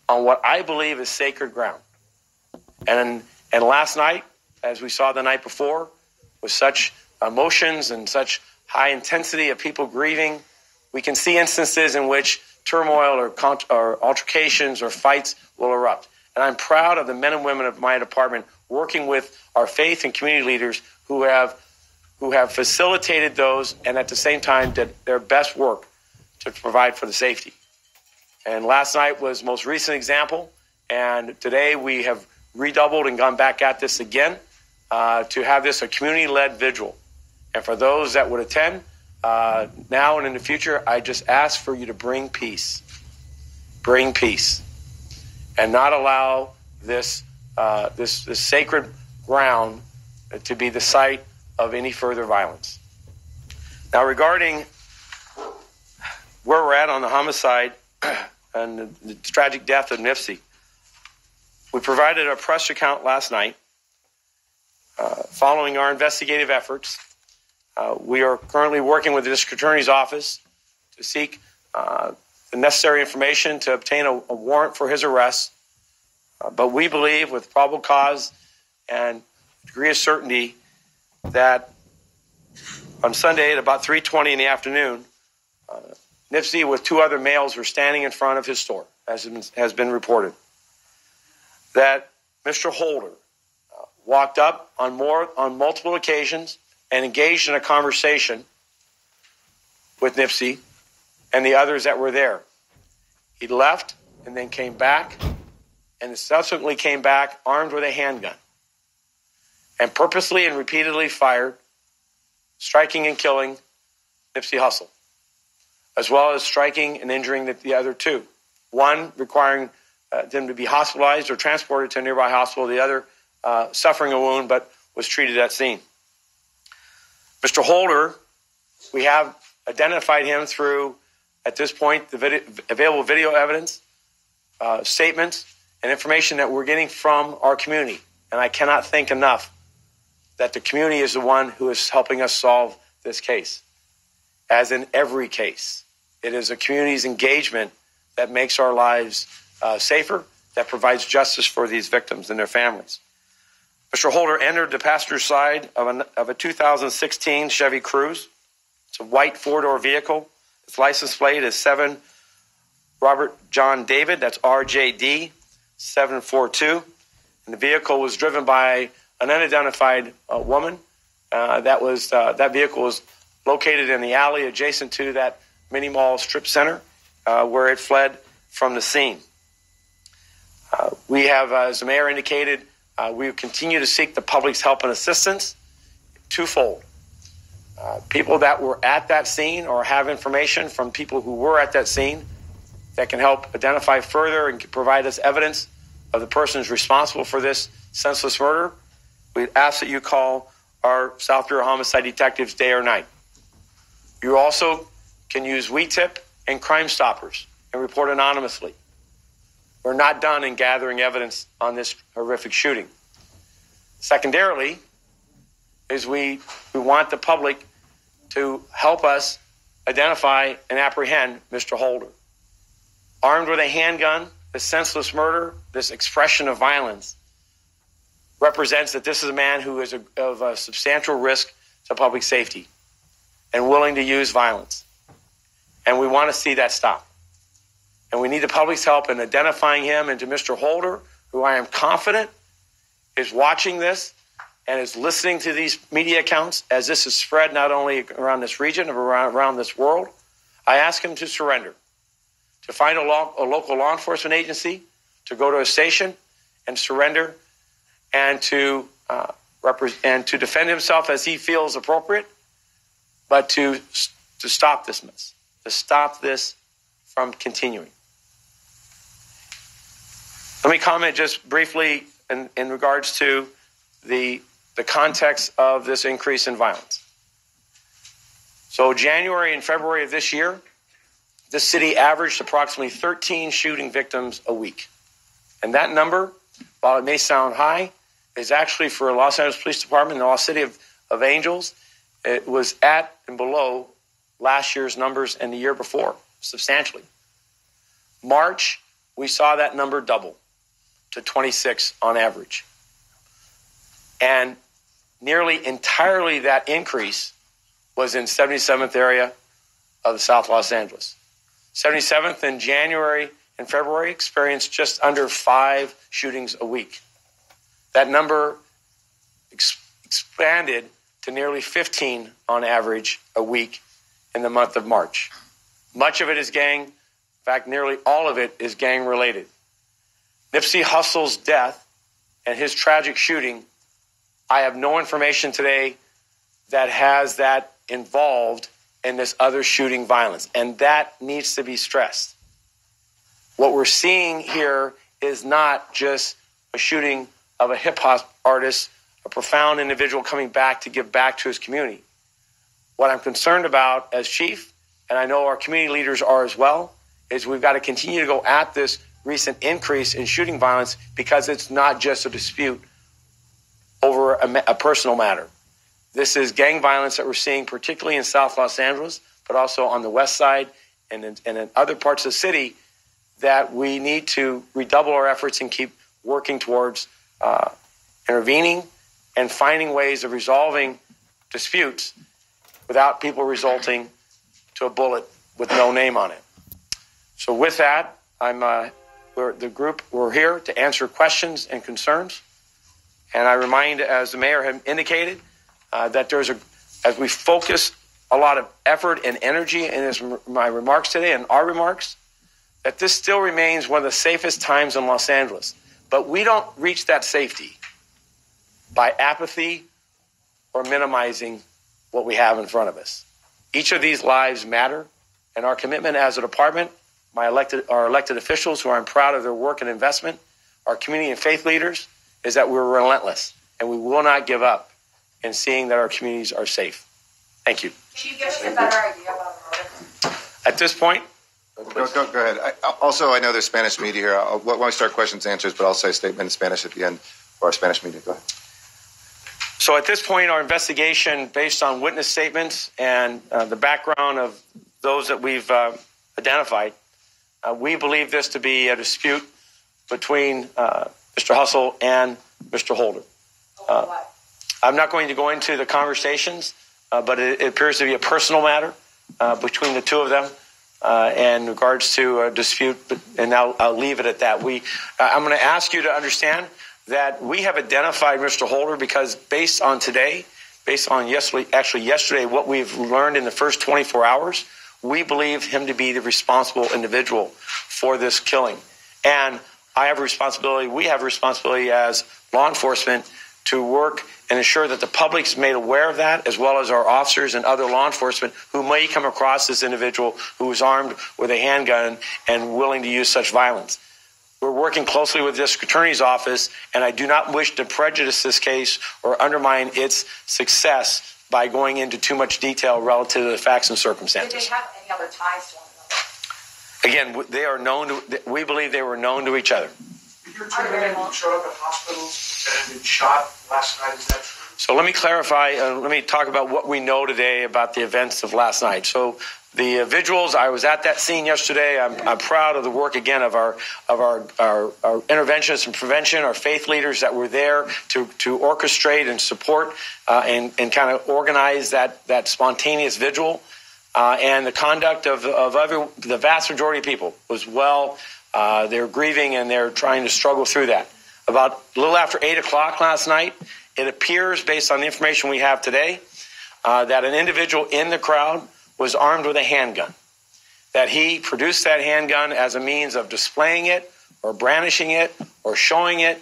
on what I believe is sacred ground. And last night, as we saw the night before, with such emotions and such high intensity of people grieving, we can see instances in which turmoil or altercations or fights will erupt. And I'm proud of the men and women of my department working with our faith and community leaders who have facilitated those and at the same time did their best work to provide for the safety. And last night was the most recent example. And today we have redoubled and gone back at this again to have this a community-led vigil. And for those that would attend now and in the future, I just ask for you to bring peace. Bring peace. And not allow this sacred ground to be the site of any further violence. Now, regarding where we're at on the homicide and the tragic death of Nipsey, we provided a press account last night. Following our investigative efforts, we are currently working with the District Attorney's Office to seek the necessary information to obtain a warrant for his arrest. But we believe with probable cause and degree of certainty that on Sunday at about 3:20 in the afternoon, Nipsey with two other males were standing in front of his store, as has been reported. That Mr. Holder walked up on multiple occasions and engaged in a conversation with Nipsey and the others that were there. He left and then came back and subsequently came back armed with a handgun and purposely and repeatedly fired, striking and killing Nipsey Hussle, as well as striking and injuring the other two. One requiring them to be hospitalized or transported to a nearby hospital, the other suffering a wound but was treated at scene. Mr. Holder, we have identified him through, at this point, the available video evidence, statements, and information that we're getting from our community. And I cannot thank enough that the community is the one who is helping us solve this case. As in every case, it is the community's engagement that makes our lives safer, that provides justice for these victims and their families. Mr. Holder entered the passenger side of a 2016 Chevy Cruze. It's a white four-door vehicle. Its license plate is 7 Robert John David, that's RJD 742. And the vehicle was driven by an unidentified woman. That vehicle was located in the alley adjacent to that mini mall strip center where it fled from the scene. We have, as the mayor indicated, we continue to seek the public's help and assistance twofold. People that were at that scene or have information from people who were at that scene that can help identify further and provide us evidence of the persons responsible for this senseless murder. We ask that you call our South Bureau homicide detectives day or night. You also can use WeTip and Crime Stoppers and report anonymously. We're not done in gathering evidence on this horrific shooting. Secondarily, is we want the public to help us identify and apprehend Mr. Holder. Armed with a handgun, this senseless murder, this expression of violence, represents that this is a man who is of a substantial risk to public safety and willing to use violence. And we want to see that stop. And we need the public's help in identifying him and to Mr. Holder, who I am confident is watching this and is listening to these media accounts as this is spread not only around this region, but around this world. I ask him to surrender, to find a local law enforcement agency, to go to a station and surrender, and to defend himself as he feels appropriate, but to stop this mess, to stop this from continuing. Let me comment just briefly in regards to the context of this increase in violence. So January and February of this year, this city averaged approximately 13 shooting victims a week. And that number, while it may sound high, is actually for Los Angeles Police Department and the Lost City of Angels, it was at and below last year's numbers and the year before, substantially. March we saw that number double to 26 on average. And nearly entirely that increase was in 77th area of the South Los Angeles. 77th in January and February experienced just under 5 shootings a week. That number expanded to nearly 15 on average a week in the month of March. Much of it is gang. In fact, nearly all of it is gang related. Nipsey Hussle's death and his tragic shooting, I have no information today that has that involved in this other shooting violence. And that needs to be stressed. What we're seeing here is not just a shooting of a hip hop artist, a profound individual coming back to give back to his community. What I'm concerned about as chief, and I know our community leaders are as well, is we've got to continue to go at this recent increase in shooting violence because it's not just a dispute over a personal matter. This is gang violence that we're seeing, particularly in South Los Angeles, but also on the west side and in other parts of the city, that we need to redouble our efforts and keep working towards intervening and finding ways of resolving disputes without people resulting to a bullet with no name on it. So with that, we're here to answer questions and concerns. And I remind, as the mayor had indicated, that as we focus a lot of effort and energy in my remarks today and our remarks, that this still remains one of the safest times in Los Angeles. But we don't reach that safety by apathy or minimizing what we have in front of us. Each of these lives matter, and our commitment as a department, our elected officials, who I'm proud of their work and investment, our community and faith leaders, is that we're relentless, and we will not give up in seeing that our communities are safe. Thank you. Can you give us a better idea about the motive? At this point, Go ahead. I know there's Spanish media here. When we start questions and answers, but I'll say a statement in Spanish at the end for our Spanish media. Go ahead. So at this point, our investigation, based on witness statements and the background of those that we've identified, we believe this to be a dispute between Mr. Hussle and Mr. Holder. I'm not going to go into the conversations, but it appears to be a personal matter between the two of them in regards to a dispute, and I'll leave it at that. I'm going to ask you to understand that we have identified Mr. Holder because based on yesterday, what we've learned in the first 24 hours, we believe him to be the responsible individual for this killing. And we have a responsibility as law enforcement to work and ensure that the public's made aware of that, as well as our officers and other law enforcement who may come across this individual who is armed with a handgun and willing to use such violence. We're working closely with the district attorney's office, and I do not wish to prejudice this case or undermine its success by going into too much detail relative to the facts and circumstances. Did they have any other ties to one another? Again, they are known we believe they were known to each other. Your two men showed up at hospitals and had been shot last night. Is that true? So let me clarify. Let me talk about what we know today about the events of last night. So the vigils, I was at that scene yesterday. I'm proud of the work again of our interventionists and prevention, our faith leaders that were there to orchestrate and support and kind of organize that spontaneous vigil. And the conduct of the vast majority of people was well. They're grieving and they're trying to struggle through that. About a little after 8 o'clock last night, it appears, based on the information we have today, that an individual in the crowd was armed with a handgun, that he produced that handgun as a means of displaying it or brandishing it or showing it.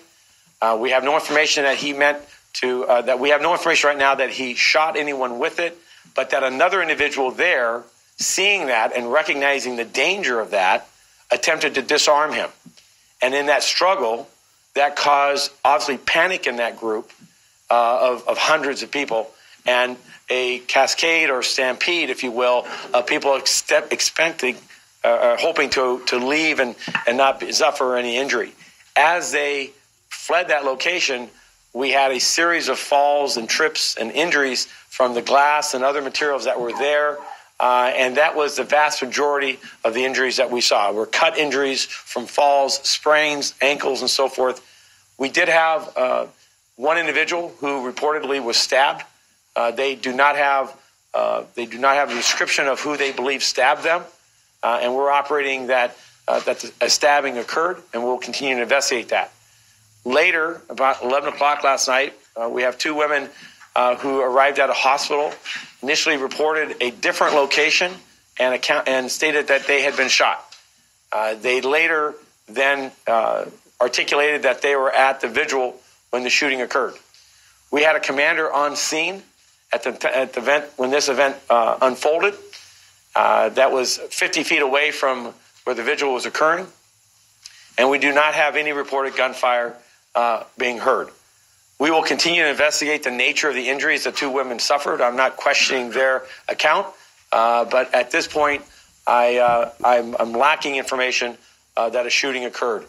We have no information that he meant to, that we have no information right now that he shot anyone with it, but that another individual there, seeing that and recognizing the danger of that, attempted to disarm him. And in that struggle, that caused obviously panic in that group of hundreds of people and a cascade or stampede, if you will, of people expecting, hoping to leave and not suffer any injury. As they fled that location, we had a series of falls and trips and injuries from the glass and other materials that were there. and that was the vast majority of the injuries that we saw were cut injuries from falls, sprains, ankles, and so forth. We did have one individual who reportedly was stabbed. They do not have a description of who they believe stabbed them, and we're operating that a stabbing occurred, and we'll continue to investigate that. Later, about 11 o'clock last night, we have two women who arrived at a hospital, initially reported a different location and stated that they had been shot. They later then articulated that they were at the vigil when the shooting occurred. We had a commander on scene at the event when this event unfolded. That was 50 feet away from where the vigil was occurring, and we do not have any reported gunfire being heard. We will continue to investigate the nature of the injuries the two women suffered. I'm not questioning their account, but at this point, I'm lacking information that a shooting occurred.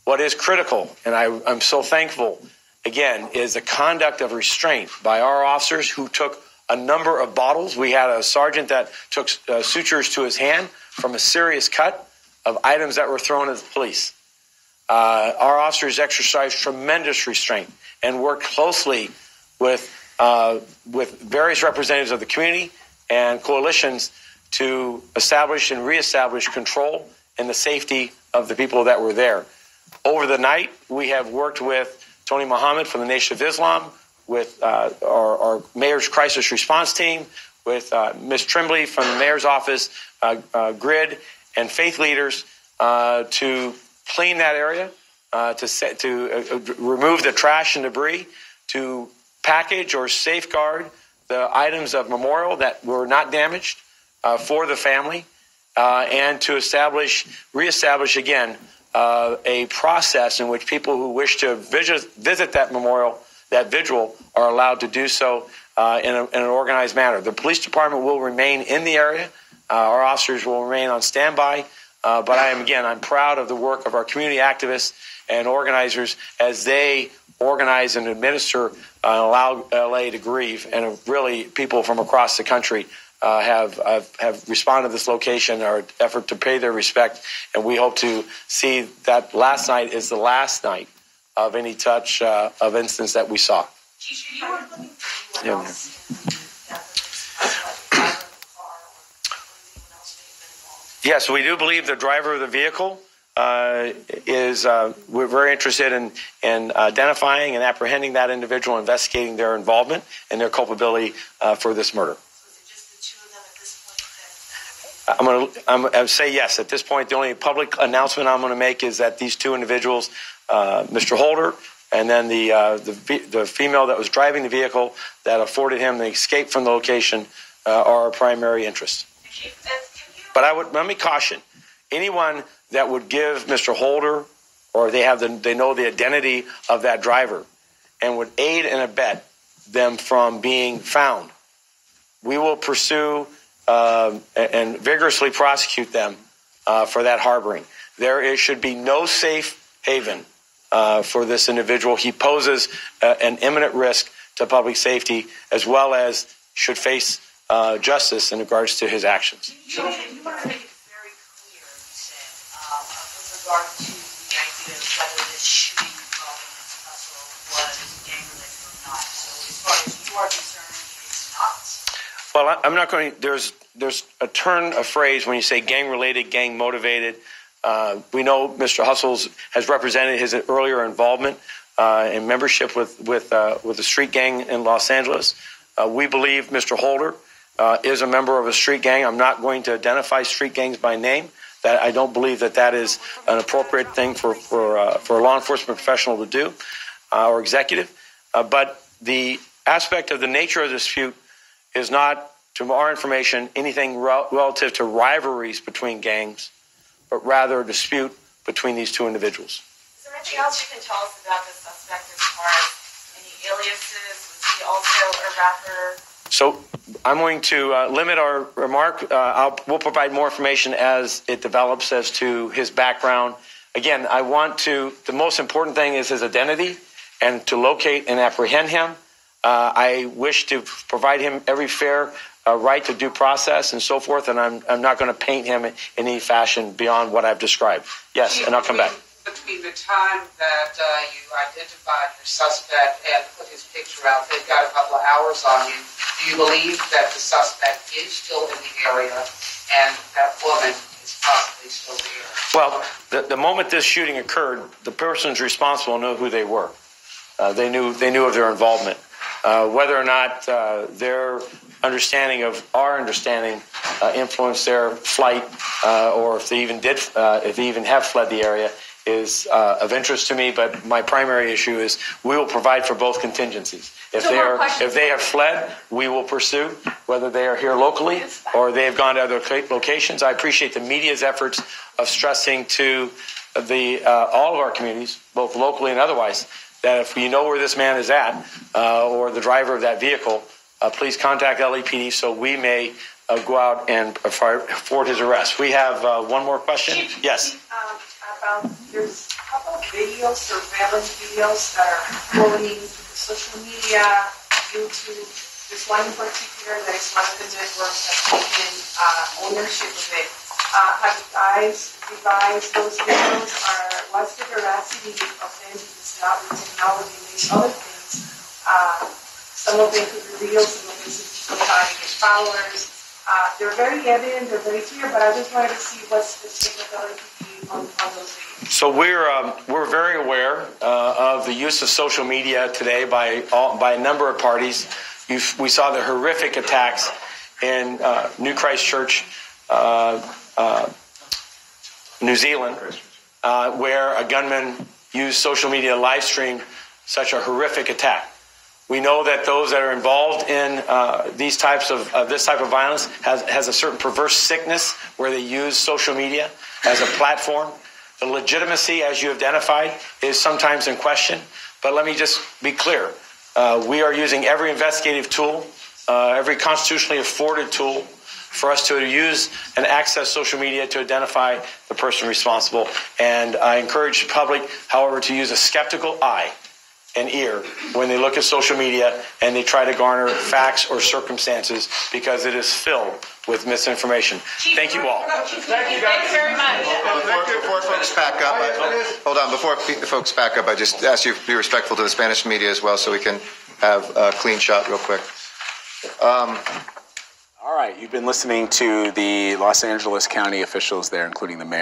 What is critical, and I'm so thankful, again, is the conduct of restraint by our officers who took a number of bottles. We had a sergeant that took sutures to his hand from a serious cut of items that were thrown at the police. Our officers exercised tremendous restraint and worked closely with various representatives of the community and coalitions to establish and reestablish control and the safety of the people that were there. Over the night, we have worked with Tony Muhammad from the Nation of Islam, with our mayor's crisis response team, with Ms. Trimbley from the mayor's office, GRID, and faith leaders to clean that area, to remove the trash and debris, to package or safeguard the items of memorial that were not damaged for the family, and to reestablish again a process in which people who wish to visit that memorial, that vigil, are allowed to do so in an organized manner. The police department will remain in the area. Our officers will remain on standby. But I'm proud of the work of our community activists and organizers as they organize and administer and allow LA to grieve. And really, people from across the country have responded to this location, our effort to pay their respect. And we hope to see that last night is the last night of any touch of instance that we saw. Chief, you were looking for anyone else? Yes, we do believe the driver of the vehicle we're very interested in identifying and apprehending that individual, investigating their involvement and their culpability for this murder. So is it just the two of them at this point? I'm going to say yes. At this point, the only public announcement I'm going to make is that these two individuals, Mr. Holder and then the female that was driving the vehicle that afforded him the escape from the location, are our primary interest. But let me caution anyone that would give Mr. Holder, or they know the identity of that driver, and would aid and abet them from being found. We will pursue and vigorously prosecute them for that harboring. There should be no safe haven for this individual. He poses an imminent risk to public safety, as well as should face justice in regards to his actions. You want to make it very clear, you said, with regard to the idea of whether this shooting involving Nipsey Hussle was gang-related or not. So as far as you are concerned, it is not? Well, I'm not going to, there's a phrase when you say gang-related, gang-motivated. We know Mr. Hussle has represented his earlier involvement in membership with the street gang in Los Angeles. We believe Mr. Holder is a member of a street gang. I'm not going to identify street gangs by name. That I don't believe that is an appropriate thing for a law enforcement professional to do or executive. But the aspect of the nature of the dispute is not, to our information, anything relative to rivalries between gangs, but rather a dispute between these two individuals. Is there anything else you can tell us about the suspect as far as any aliases? Was he also a rapper? So I'm going to limit our remark. We'll provide more information as it develops as to his background. Again, the most important thing is his identity, and to locate and apprehend him. I wish to provide him every fair right to due process and so forth, and I'm not going to paint him in any fashion beyond what I've described. Yes, Chief, and I'll come back. Between the time that you identified your suspect and put his picture out, they've got a couple of hours on you. Do you believe that the suspect is still in the area and that woman is possibly still there? Well, the moment this shooting occurred, the persons responsible knew who they were. They knew of their involvement. Whether or not their understanding of our understanding influenced their flight, or if they even have fled the area, is of interest to me. But my primary issue is we will provide for both contingencies. If they have fled, we will pursue, whether they are here locally or they have gone to other locations. I appreciate the media's efforts of stressing to all of our communities, both locally and otherwise, that if you know where this man is at, or the driver of that vehicle, please contact LAPD so we may go out and afford his arrest. We have one more question. Yes. There's a couple of videos, surveillance videos that are floating social media, YouTube. There's one in particular that is one of the networks that's taken ownership of it. Have you guys revised those videos, or what's the veracity of them? Because now with technology and these other things, some of them could be real, some of them could try to get followers. They're very evident, they're very clear, but I just wanted to see what's the capability on those videos. So we're very aware of the use of social media today by a number of parties. We saw the horrific attacks in New Christchurch, New Zealand, where a gunman used social media to live stream such a horrific attack. We know that those that are involved in this type of violence has a certain perverse sickness where they use social media as a platform. The legitimacy, as you identified, is sometimes in question. But let me just be clear. We are using every investigative tool, every constitutionally afforded tool for us to use and access social media to identify the person responsible. And I encourage the public, however, to use a skeptical eye and ear when they look at social media and they try to garner facts or circumstances, because it is filled with misinformation. Thank you all. Thank you very much. Before folks pack up, hold on. Before folks pack up, I just ask you to be respectful to the Spanish media as well, so we can have a clean shot real quick. All right, you've been listening to the Los Angeles County officials there, including the mayor.